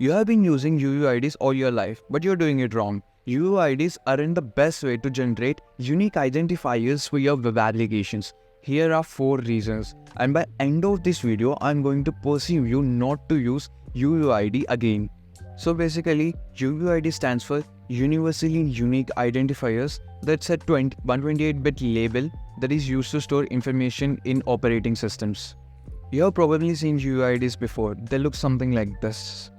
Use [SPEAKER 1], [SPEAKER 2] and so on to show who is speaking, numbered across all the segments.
[SPEAKER 1] You have been using UUIDs all your life, but you're doing it wrong. UUIDs aren't the best way to generate unique identifiers for your web applications. Here are 4 reasons, and by end of this video, I'm going to persuade you not to use UUID again. So basically, UUID stands for Universally Unique Identifiers. That's a 128-bit label that is used to store information in operating systems. You have probably seen UUIDs before. They look something like this.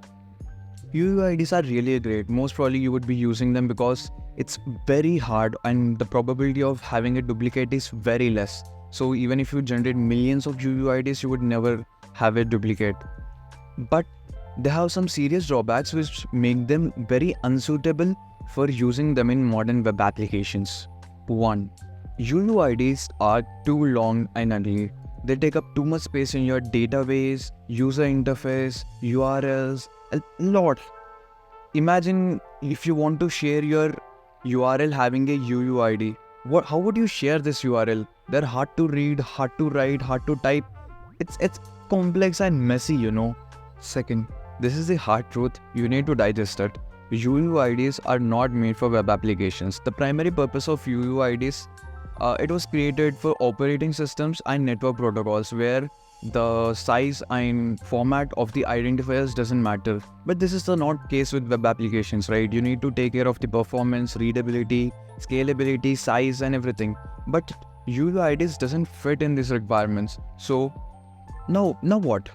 [SPEAKER 1] UUIDs are really great. Most probably you would be using them because it's very hard and the probability of having a duplicate is very less. So even if you generate millions of UUIDs, you would never have a duplicate. But they have some serious drawbacks which make them very unsuitable for using them in modern web applications. 1. UUIDs are too long and ugly. They take up too much space in your database, user interface, URLs, a lot. Imagine if you want to share your URL having a UUID. How would you share this URL? They're hard to read, hard to write, hard to type. It's complex and messy, you know. Second, this is the hard truth. You need to digest it. UUIDs are not made for web applications. The primary purpose of UUIDs, it was created for operating systems and network protocols where the size and format of the identifiers doesn't matter. But this is the not case with web applications, right? You need to take care of the performance, readability, scalability, size and everything. But UUIDs doesn't fit in these requirements. So now what?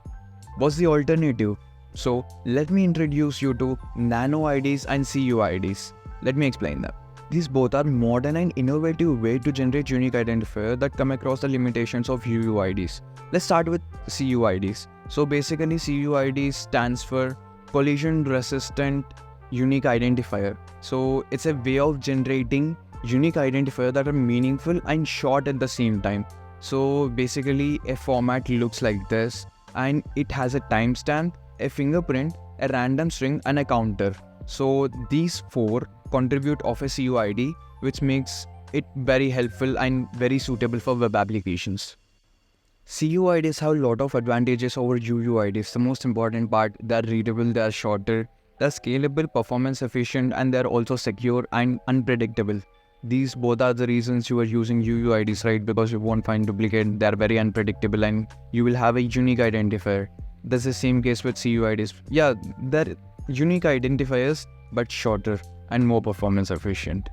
[SPEAKER 1] What's the alternative? So let me introduce you to NanoIDs and CUIDs. Let me explain them. These both are modern and innovative way to generate unique identifier that come across the limitations of UUIDs. Let's start with CUIDs. So basically CUID stands for collision resistant unique identifier. So it's a way of generating unique identifier that are meaningful and short at the same time. So basically a format looks like this and it has a timestamp, a fingerprint, a random string and a counter. So these 4 contribute of a CUID, which makes it very helpful and very suitable for web applications. CUIDs have a lot of advantages over UUIDs. The most important part, they are readable, they are shorter, they are scalable, performance efficient, and they are also secure and unpredictable. These both are the reasons you are using UUIDs, right? Because you won't find duplicate, they are very unpredictable and you will have a unique identifier. That's the same case with CUIDs. Yeah, they're unique identifiers but shorter and more performance efficient.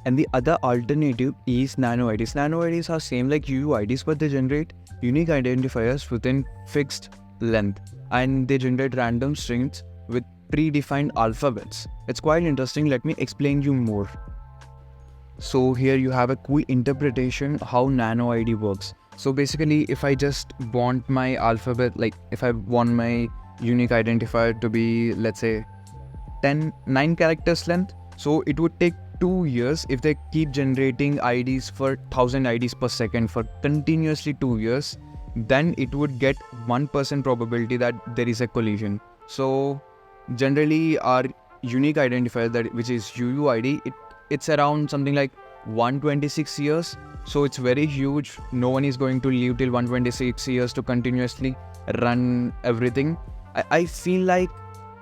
[SPEAKER 1] And the other alternative is NanoIDs. NanoIDs are same like UUIDs, but they generate unique identifiers within fixed length and they generate random strings with predefined alphabets. It's quite interesting. Let me explain you more. So here you have a cool interpretation how NanoID works. So basically if I just want my alphabet, like if I want my unique identifier to be, let's say 9 characters length, so it would take 2 years if they keep generating IDs for 1000 IDs per second for continuously 2 years, then it would get 1% probability that there is a collision. So generally our unique identifier, that which is UUID, it's around something like 126 years. So it's very huge. No one is going to live till 126 years to continuously run everything. I feel like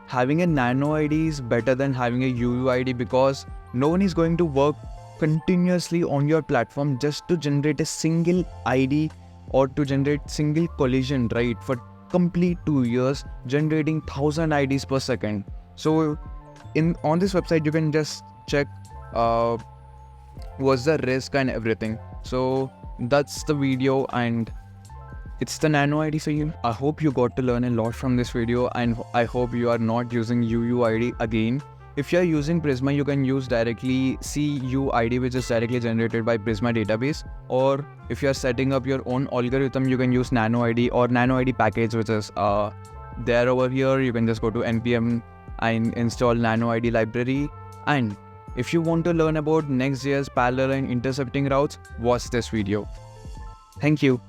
[SPEAKER 1] having a NanoID is better than having a UUID because no one is going to work continuously on your platform just to generate a single ID or to generate single collision, right? For complete 2 years, generating 1000 IDs per second. So on this website, you can just check what's the risk and everything. So that's the video and it's the NanoID for you. I hope you got to learn a lot from this video and I hope you are not using UUID again. If you are using Prisma, you can use directly CUID, which is directly generated by Prisma database. Or if you are setting up your own algorithm, you can use NanoID or NanoID package, which is there over here. You can just go to npm and install NanoID library. And if you want to learn about Next.js, parallel and intercepting routes, watch this video. Thank you.